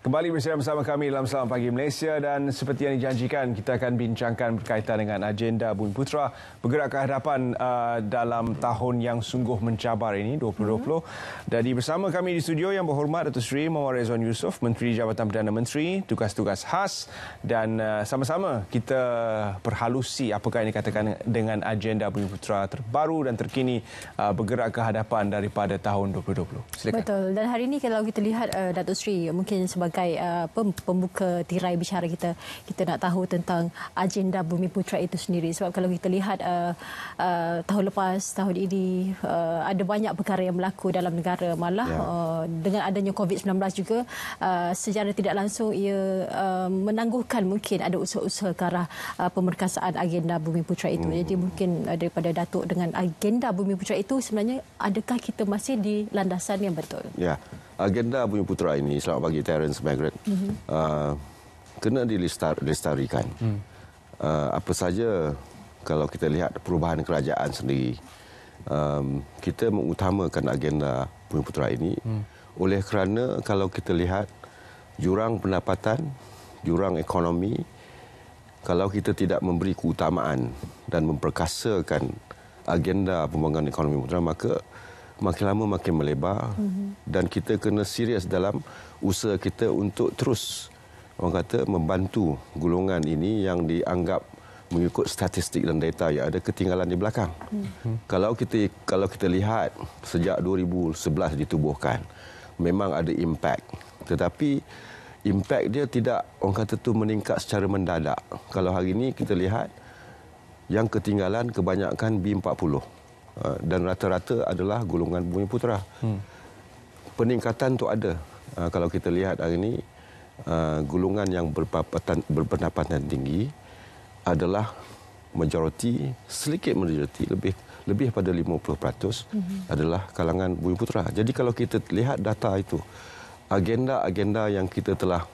Kembali bersama kami dalam Selamat Pagi Malaysia dan seperti yang dijanjikan kita akan bincangkan berkaitan dengan agenda Bumiputera bergerak ke hadapan dalam tahun yang sungguh mencabar ini 2020. Jadi bersama kami di studio yang berhormat Datuk Seri Muhammad Rizwan Yusof, Menteri Jabatan Perdana Menteri, tugas-tugas khas, dan sama-sama kita perhalusi apakah yang dikatakan dengan agenda Bumiputera terbaru dan terkini bergerak ke hadapan daripada tahun 2020. Silakan. Betul. Dan hari ini kalau kita lihat Datuk Seri mungkin sebagai pembuka tirai bicara kita nak tahu tentang agenda Bumiputera itu sendiri. Sebab kalau kita lihat tahun lepas, tahun ini ada banyak perkara yang berlaku dalam negara, malah dengan adanya COVID-19 juga secara tidak langsung ia menangguhkan mungkin ada usaha-usaha ke arah pemerkasaan agenda Bumiputera itu. Jadi mungkin daripada Datuk dengan agenda Bumiputera itu sebenarnya adakah kita masih di landasan yang betul? Ya, agenda Bumiputera ini, selamat pagi Terence, Margaret, kena dilestarikan. Apa saja kalau kita lihat perubahan kerajaan sendiri, kita mengutamakan agenda Bumiputera ini oleh kerana kalau kita lihat jurang pendapatan, jurang ekonomi, kalau kita tidak memberi keutamaan dan memperkasakan agenda pembangunan ekonomi Bumiputera, maka makin lama makin melebar dan kita kena serius dalam usaha kita untuk terus orang kata membantu golongan ini yang dianggap mengikut statistik dan data yang ada ketinggalan di belakang. Kalau kita lihat sejak 2011 ditubuhkan, memang ada impak, tetapi impak dia tidak orang kata tu meningkat secara mendadak. Kalau hari ini kita lihat yang ketinggalan kebanyakan B40 dan rata-rata adalah golongan Bumiputera. Peningkatan tu ada. Kalau kita lihat hari ini golongan yang berpendapatan tinggi adalah majoriti, sedikit majoriti, lebih pada 50% adalah kalangan Bumiputera. Jadi kalau kita lihat data itu, agenda-agenda yang kita telah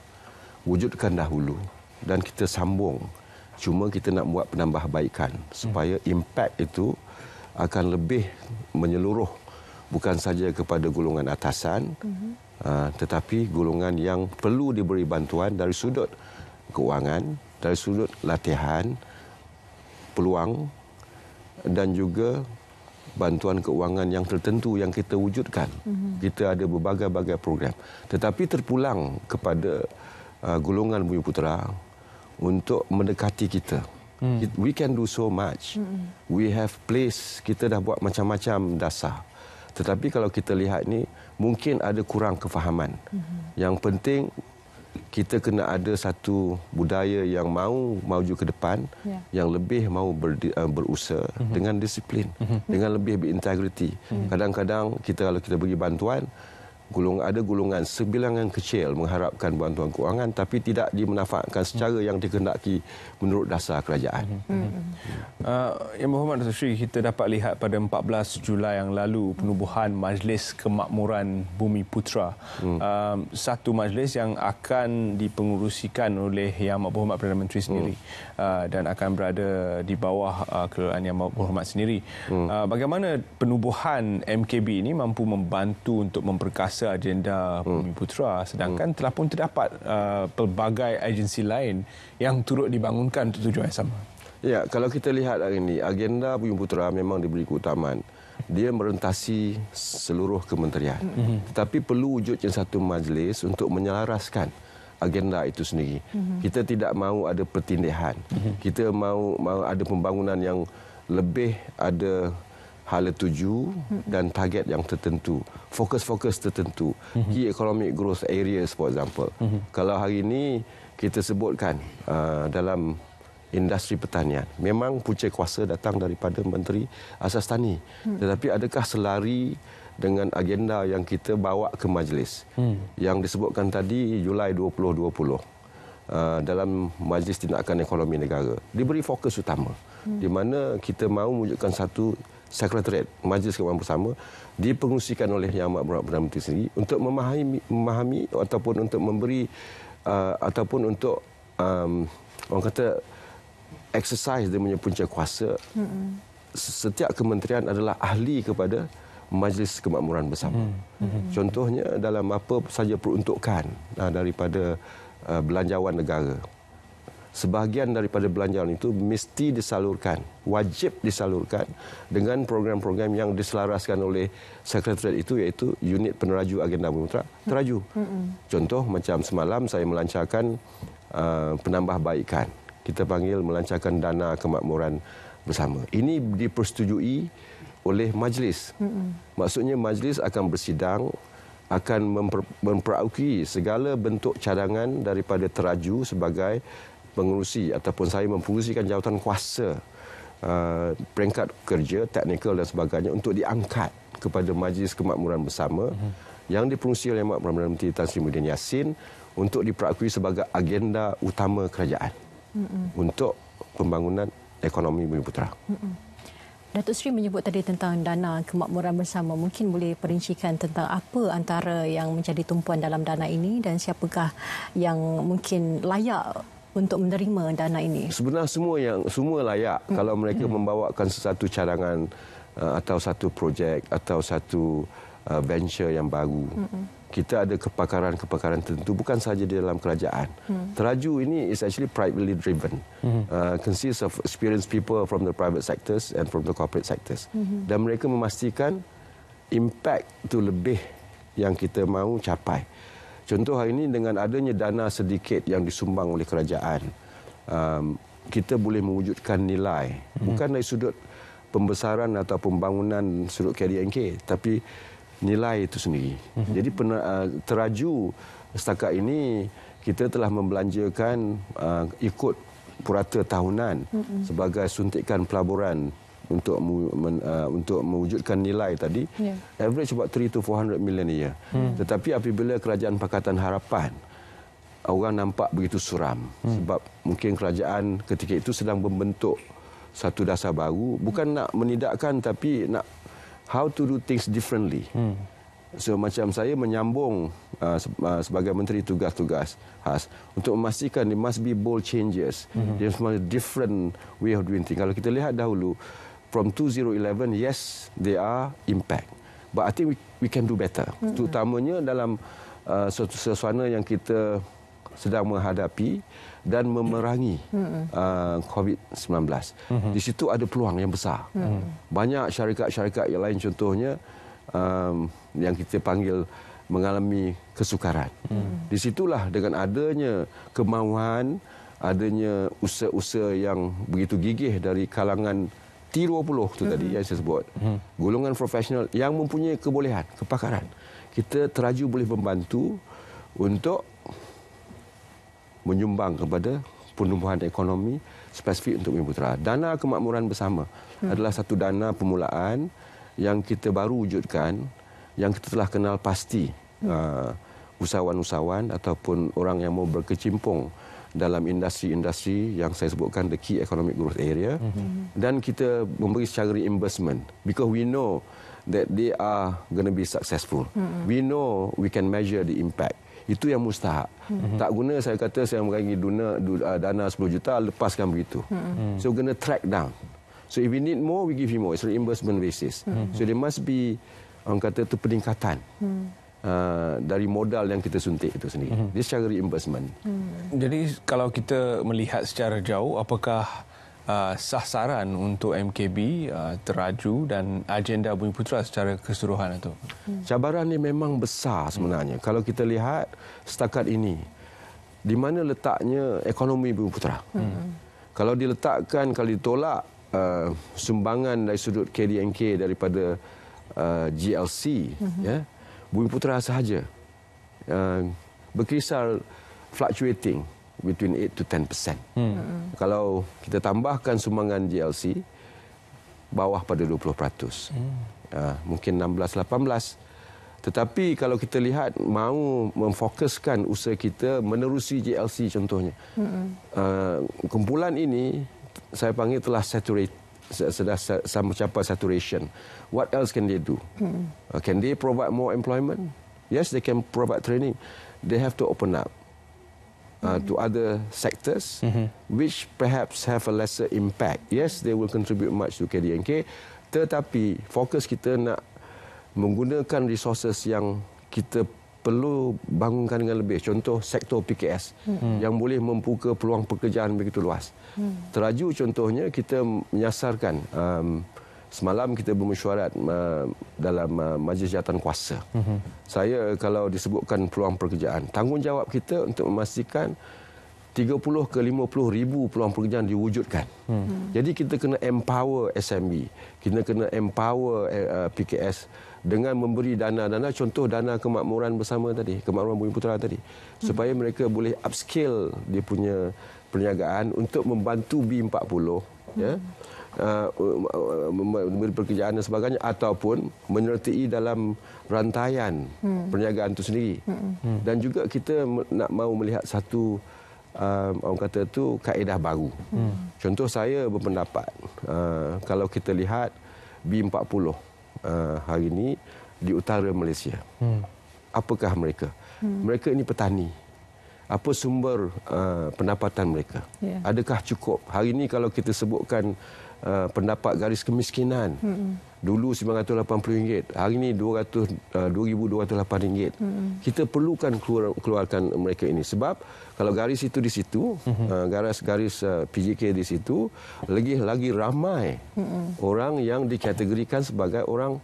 wujudkan dahulu dan kita sambung, cuma kita nak buat penambahbaikan supaya impak itu akan lebih menyeluruh bukan saja kepada golongan atasan, tetapi golongan yang perlu diberi bantuan dari sudut keuangan, dari sudut latihan, peluang dan juga bantuan keuangan yang tertentu yang kita wujudkan. Kita ada berbagai-bagai program. Tetapi terpulang kepada golongan Bumiputera untuk mendekati kita. We can do so much. We have place, kita dah buat macam-macam dasar. Tetapi kalau kita lihat ni, mungkin ada kurang kefahaman. Yang penting, kita kena ada satu budaya yang mau maju ke depan, yang lebih mau berusaha dengan disiplin, dengan lebih berintegriti. Kadang-kadang kalau kita bagi bantuan, ada golongan sebilangan kecil mengharapkan bantuan keuangan tapi tidak dimanfaatkan secara yang dikehendaki menurut dasar kerajaan. Yang berhormat Datuk Seri, kita dapat lihat pada 14 Julai yang lalu penubuhan Majlis Kemakmuran Bumiputera. Satu majlis yang akan dipengurusikan oleh Yang Berhormat Perdana Menteri sendiri dan akan berada di bawah kelolaan Yang Berhormat sendiri. Bagaimana penubuhan MKB ini mampu membantu untuk memperkasa agenda Bumiputera, sedangkan telah pun terdapat pelbagai agensi lain yang turut dibangunkan untuk tujuan yang sama? Ya, kalau kita lihat hari ini, agenda Bumiputera memang diberi keutamaan. Dia merentasi seluruh kementerian. Tetapi perlu wujudnya satu majlis untuk menyelaraskan agenda itu sendiri. Kita tidak mahu ada pertindihan. Kita mahu ada pembangunan yang lebih ada hala tuju dan target yang tertentu, fokus-fokus tertentu, key economic growth areas for example. Kalau hari ini kita sebutkan dalam industri pertanian, memang punca kuasa datang daripada Menteri Asas Tani, tetapi adakah selari dengan agenda yang kita bawa ke majlis yang disebutkan tadi Julai 2020 dalam Majlis Tindakan Ekonomi Negara, diberi fokus utama di mana kita mahu wujudkan satu Sekretariat Majlis Kebangsaan Bersama dipengurusikan oleh Yang Berhormat Perdana Menteri sendiri untuk memahami ataupun untuk memberi ataupun untuk orang kata exercise dia punya punca kuasa. Setiap kementerian adalah ahli kepada Majlis Kemakmuran Bersama. Contohnya dalam apa saja peruntukan daripada belanjawan negara. Sebahagian daripada belanjawan itu mesti disalurkan, wajib disalurkan dengan program-program yang diselaraskan oleh Sekretariat itu, iaitu Unit Peneraju Agenda Bumi Putera teraju. Contoh macam semalam saya melancarkan penambahbaikan. Kita panggil melancarkan dana kemakmuran bersama. Ini dipersetujui oleh majlis. Maksudnya majlis akan bersidang, akan memperakui segala bentuk cadangan daripada teraju sebagai pengurusi ataupun saya mempengerusikan jawatan kuasa peringkat kerja, teknikal dan sebagainya untuk diangkat kepada Majlis Kemakmuran Bersama yang dipengerusi oleh Perdana Menteri Tan Sri Muhyiddin Yassin untuk diperakui sebagai agenda utama kerajaan untuk pembangunan ekonomi Bumi Putera. Datuk Seri menyebut tadi tentang dana kemakmuran bersama. Mungkin boleh perincikan tentang apa antara yang menjadi tumpuan dalam dana ini dan siapakah yang mungkin layak untuk menerima dana ini? Sebenarnya semua layak kalau mereka membawakan sesuatu cadangan atau satu projek atau satu venture yang baru. Kita ada kepakaran-kepakaran tertentu bukan sahaja di dalam kerajaan. Teraju ini is actually privately driven. Consists of experienced people from the private sectors and from the corporate sectors. Dan mereka memastikan impact itu lebih yang kita mahu capai. Contoh hari ini dengan adanya dana sedikit yang disumbang oleh kerajaan, kita boleh mewujudkan nilai. Bukan dari sudut pembesaran atau pembangunan sudut KDNK, tapi nilai itu sendiri. Jadi teraju setakat ini kita telah membelanjakan ikut purata tahunan sebagai suntikan pelaburan untuk mewujudkan nilai tadi, average about 300 to 400 million a year. Tetapi apabila Kerajaan Pakatan Harapan, orang nampak begitu suram sebab mungkin kerajaan ketika itu sedang membentuk satu dasar baru, bukan nak menidakkan tapi nak how to do things differently. So macam saya menyambung sebagai Menteri Tugas-Tugas khas untuk memastikan there must be bold changes. There must be different way of doing things. Kalau kita lihat dahulu, from 2011, yes, there are impact. But I think we can do better. Terutamanya dalam suasana yang kita sedang menghadapi dan memerangi COVID-19. Di situ ada peluang yang besar. Banyak syarikat-syarikat yang lain contohnya yang kita panggil mengalami kesukaran. Di situlah dengan adanya kemahuan, adanya usaha-usaha yang begitu gigih dari kalangan T20 itu tadi yang saya sebut. Golongan profesional yang mempunyai kebolehan, kepakaran. Kita teraju boleh membantu untuk menyumbang kepada penumbuhan ekonomi spesifik untuk Bumi Putera. Dana Kemakmuran Bersama adalah satu dana permulaan yang kita baru wujudkan, yang kita telah kenal pasti usahawan-usahawan ataupun orang yang mau berkecimpung dalam industri-industri yang saya sebutkan the key economic growth area, dan kita memberi secara reimbursement because we know that they are going to be successful. We know we can measure the impact. Itu yang mustahak. Tak guna saya kata saya bagi dana 10 juta, lepaskan begitu. So we're going to track down. So if we need more, we give you more. It's reimbursement basis. So there must be, orang kata itu peningkatan dari modal yang kita suntik itu sendiri. Dia secara reimbursement. Jadi kalau kita melihat secara jauh, apakah sasaran untuk MKB teraju dan agenda Bumi Putera secara keseluruhan itu? Cabaran ini memang besar sebenarnya. Kalau kita lihat setakat ini, di mana letaknya ekonomi Bumi Putera? Kalau diletakkan, kalau ditolak sumbangan dari sudut KDNK daripada GLC, ya, Bumi Putera sahaja berkisar fluctuating between 8 to 10%. Kalau kita tambahkan sumbangan GLC, bawah pada 20%. Mungkin 16-18. Tetapi kalau kita lihat mahu memfokuskan usaha kita menerusi GLC contohnya. Kumpulan ini saya panggil telah saturate, sudah mencapai saturation. What else can they do? Can they provide more employment? Yes, they can provide training. They have to open up to other sectors which perhaps have a lesser impact. Yes, they will contribute much to KDNK, tetapi fokus kita nak menggunakan resources yang kita perlu bangunkan dengan lebih. Contoh sektor PKS yang boleh membuka peluang pekerjaan begitu luas. Teraju contohnya kita menyasarkan semalam kita bermesyuarat dalam Majlis Jawatan Kuasa. Saya kalau disebutkan peluang pekerjaan, tanggungjawab kita untuk memastikan 30 ke 50 ribu peluang pekerjaan diwujudkan. Jadi kita kena empower SME, kita kena empower PKS dengan memberi dana-dana, contoh dana kemakmuran bersama tadi, kemakmuran Bumi Putera tadi, supaya mereka boleh upscale dia punya perniagaan untuk membantu B40 ya, memberi pekerjaan dan sebagainya, ataupun menyertai dalam rantaian perniagaan itu sendiri. Dan juga kita nak mahu melihat satu orang kata tu kaedah baru. Contoh saya berpendapat kalau kita lihat B40 hari ini di utara Malaysia. Apakah mereka? Mereka ini petani. Apa sumber pendapatan mereka? Adakah cukup? Hari ini kalau kita sebutkan pendapat garis kemiskinan, dulu RM980, hari ini RM2,208. Kita perlukan keluarkan mereka ini. Sebab kalau garis itu di situ, garis PJK di situ, lagi ramai orang yang dikategorikan sebagai orang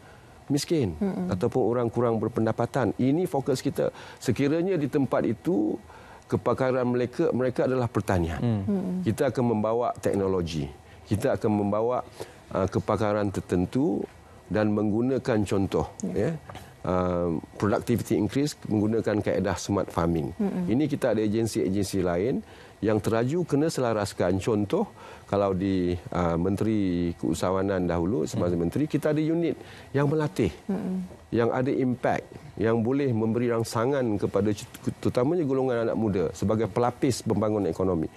miskin ataupun orang kurang berpendapatan. Ini fokus kita. Sekiranya di tempat itu kepakaran mereka adalah pertanian. Kita akan membawa teknologi. Kita akan membawa kepakaran tertentu dan menggunakan contoh productivity increase menggunakan kaedah smart farming. Ini kita ada agensi-agensi lain yang teraju kena selaraskan. Contoh kalau di Menteri Keusahawanan dahulu semasa menteri, kita ada unit yang melatih, yang ada impact, yang boleh memberi rangsangan kepada terutamanya golongan anak muda sebagai pelapis pembangunan ekonomi.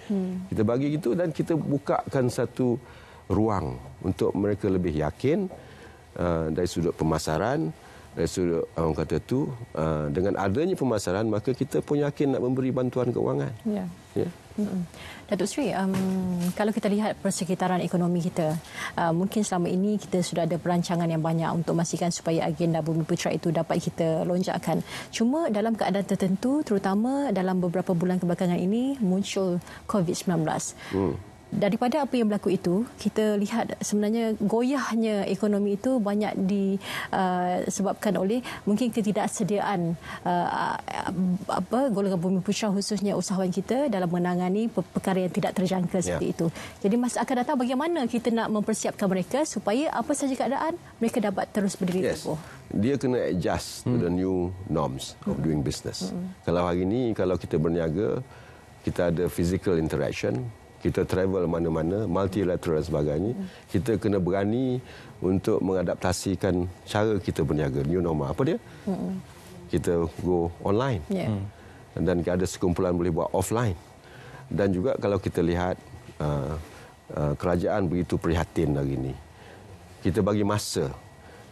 Kita bagi itu dan kita bukakan satu ruang untuk mereka lebih yakin dari sudut pemasaran, dari sudut orang kata tu dengan adanya pemasaran maka kita pun yakin nak memberi bantuan keuangan. Ya. Datuk Seri, kalau kita lihat persekitaran ekonomi kita, mungkin selama ini kita sudah ada perancangan yang banyak untuk memastikan supaya agenda Bumi Putera itu dapat kita lonjakkan. Cuma dalam keadaan tertentu, terutama dalam beberapa bulan kebelakangan ini, muncul COVID-19. Daripada apa yang berlaku itu, kita lihat sebenarnya goyahnya ekonomi itu banyak disebabkan oleh mungkin ketidaksediaan golongan Bumi Putera, khususnya usahawan kita dalam menangani perkara yang tidak terjangka seperti itu. Jadi masa akan datang bagaimana kita nak mempersiapkan mereka supaya apa saja keadaan mereka dapat terus berdiri teguh. Dia kena adjust to the new norms of doing business. Kalau hari ini kalau kita berniaga, kita ada physical interaction, kita travel mana-mana, multilateral dan sebagainya, kita kena berani untuk mengadaptasikan cara kita berniaga, new normal. Apa dia? Kita go online. Dan ada sekumpulan boleh buat offline. Dan juga kalau kita lihat kerajaan begitu prihatin hari ini. Kita bagi masa,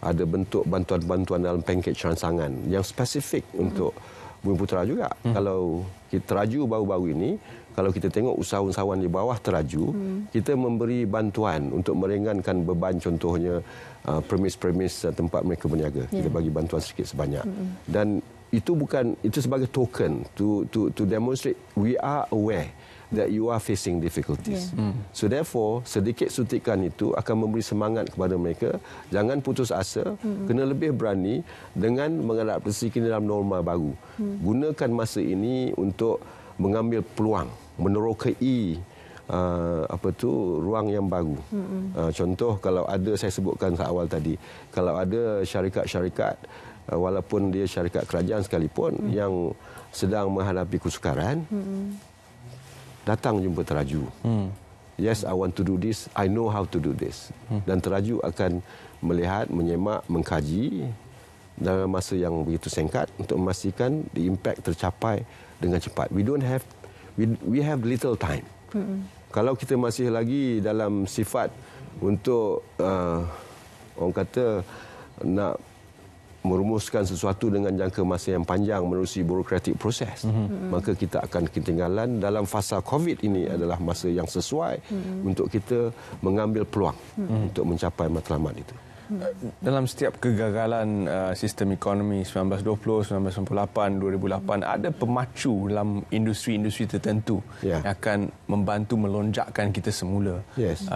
ada bentuk bantuan-bantuan dalam package rangsangan yang spesifik untuk Bumi Putera juga. Kalau kita teraju baru-baru ini, kalau kita tengok usahawan-usahawan di bawah teraju, kita memberi bantuan untuk meringankan beban, contohnya premis-premis tempat mereka berniaga. Kita bagi bantuan sedikit sebanyak. Dan itu sebagai token to demonstrate we are aware that you are facing difficulties. So therefore, sedikit suntikan itu akan memberi semangat kepada mereka. Jangan putus asa, kena lebih berani dengan mengadaptasikan dalam norma baru. Gunakan masa ini untuk mengambil peluang, menerokai ruang yang baru. Contoh kalau ada, saya sebutkan awal tadi, kalau ada syarikat-syarikat walaupun dia syarikat kerajaan sekalipun yang sedang menghadapi kesukaran, datang jumpa teraju. Yes, I want to do this, I know how to do this. Dan teraju akan melihat, menyemak, mengkaji dalam masa yang begitu singkat untuk memastikan the impact tercapai dengan cepat. We have little time. Kalau kita masih lagi dalam sifat untuk orang kata nak merumuskan sesuatu dengan jangka masa yang panjang menerusi bureaucratic proses, maka kita akan ketinggalan. Dalam fasa COVID ini adalah masa yang sesuai untuk kita mengambil peluang untuk mencapai matlamat itu. Dalam setiap kegagalan sistem ekonomi 1920, 1998, 2008 ada pemacu dalam industri-industri tertentu yang akan membantu melonjakkan kita semula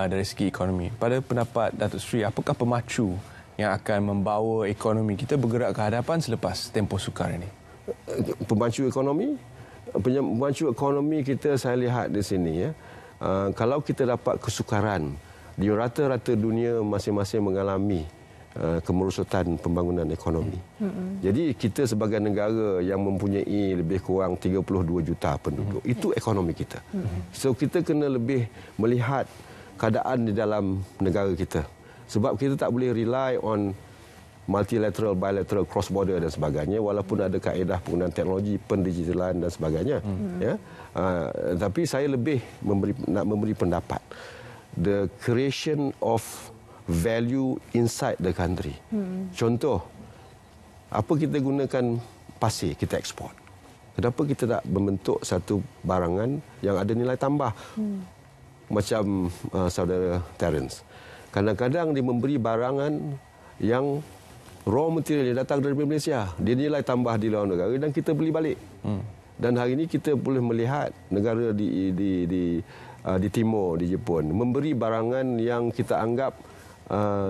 dari segi ekonomi. Pada pendapat Datuk Seri, apakah pemacu yang akan membawa ekonomi kita bergerak ke hadapan selepas tempoh sukar ini? Pemacu ekonomi kita saya lihat di sini kalau kita dapat kesukaran di rata-rata dunia masing-masing mengalami kemerosotan pembangunan ekonomi. Jadi kita sebagai negara yang mempunyai lebih kurang 32 juta penduduk, itu ekonomi kita. So kita kena lebih melihat keadaan di dalam negara kita. Sebab kita tak boleh rely on multilateral, bilateral, cross border dan sebagainya, walaupun ada kaedah penggunaan teknologi, pendigitalan dan sebagainya. Tapi saya lebih nak memberi pendapat the creation of value inside the country. Contoh, apa kita gunakan pasir, kita ekspor. Kenapa kita tak membentuk satu barangan yang ada nilai tambah? Macam saudara Terence. Kadang-kadang dia memberi barangan yang raw material yang datang dari Malaysia. Dia nilai tambah di luar negara dan kita beli balik. Dan hari ini kita boleh melihat negara di timur, di Jepun, memberi barangan yang kita anggap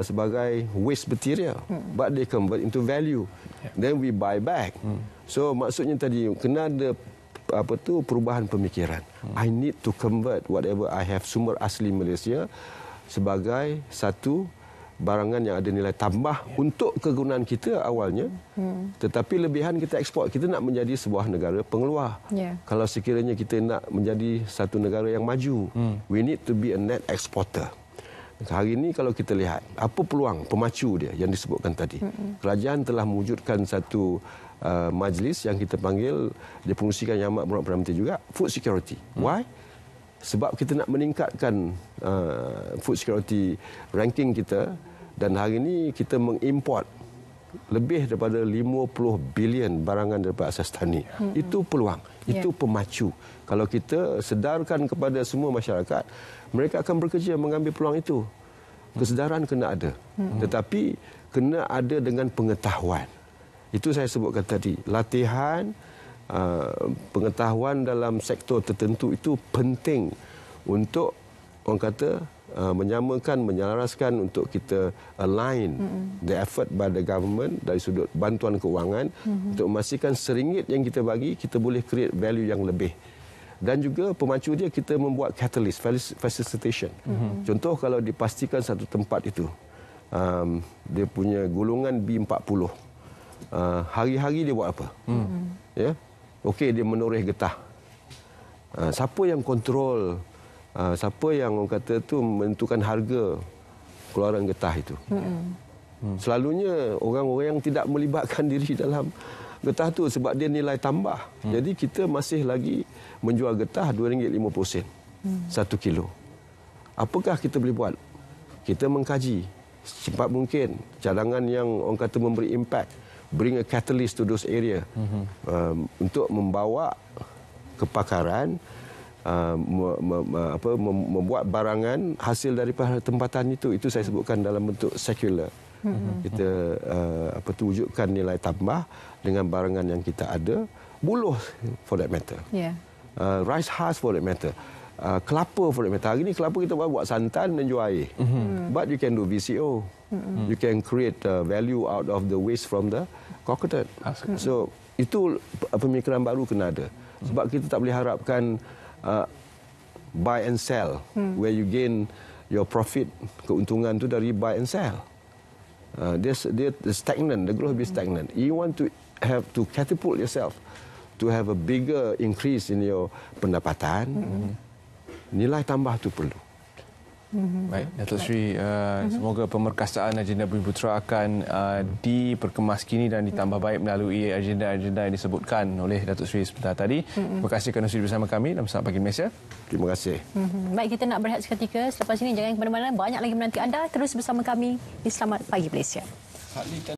sebagai waste material, but they convert into value. Then we buy back. So maksudnya tadi kena ada perubahan pemikiran. I need to convert whatever I have sumber asli Malaysia sebagai satu barangan yang ada nilai tambah untuk kegunaan kita awalnya, tetapi lebihan kita ekspor. Kita nak menjadi sebuah negara pengeluar. Kalau sekiranya kita nak menjadi satu negara yang maju, we need to be a net exporter. Hari ini kalau kita lihat apa peluang pemacu dia yang disebutkan tadi, kerajaan telah mewujudkan satu majlis yang kita panggil, dia pengusikan Yang Amat Berhormat Perdana Menteri juga, food security. Why? Sebab kita nak meningkatkan food security ranking kita, dan hari ini kita mengimport lebih daripada 50 bilion barangan daripada asas tani. Itu peluang, itu pemacu. Kalau kita sedarkan kepada semua masyarakat, mereka akan bekerja mengambil peluang itu. Kesedaran kena ada, tetapi kena ada dengan pengetahuan. Itu saya sebutkan tadi, latihan, pengetahuan dalam sektor tertentu itu penting untuk orang kata menyamakan, menyelaraskan untuk kita align the effort by the government dari sudut bantuan keuangan untuk memastikan RM1 yang kita bagi, kita boleh create value yang lebih. Dan juga pemacu dia, kita membuat catalyst, facilitation. Contoh kalau dipastikan satu tempat itu dia punya golongan B40, hari-hari dia buat apa? Okey, dia menoreh getah. Siapa yang kontrol, siapa yang orang kata tu menentukan harga keluaran getah itu? Selalunya orang-orang yang tidak melibatkan diri dalam getah tu, sebab dia nilai tambah. Jadi kita masih lagi menjual getah RM2.50 1 kilo. Apakah kita boleh buat? Kita mengkaji secepat mungkin cadangan yang orang kata memberi impact, bring a catalyst to those area, untuk membawa kepakaran, membuat barangan hasil daripada tempatan itu. Itu saya sebutkan dalam bentuk sekular. Kita wujudkan nilai tambah dengan barangan yang kita ada. Buluh for that matter, rice husk for that matter, kelapa for that matter. Hari ini kelapa kita buat santan dan jual air, but you can do VCO. You can create value out of the waste from the coconut. So itu pemikiran baru kena ada. Sebab kita tak boleh harapkan buy and sell, where you gain your profit, keuntungan tu dari buy and sell. Dia stagnant, the growth will be stagnant. You want to have to catapult yourself to have a bigger increase in your pendapatan. Nilai tambah tu perlu. Baik, Datuk Seri, semoga pemerkasaan agenda Bumi Putra akan diperkemaskini dan ditambah baik melalui agenda-agenda yang disebutkan oleh Datuk Seri sebentar tadi. Terima kasih kerana sudi bersama kami dalam Selamat Pagi Malaysia. Terima kasih. Baik, kita nak berehat seketika. Selepas ini jangan ke mana-mana, banyak lagi menanti anda. Terus bersama kami di Selamat Pagi Malaysia.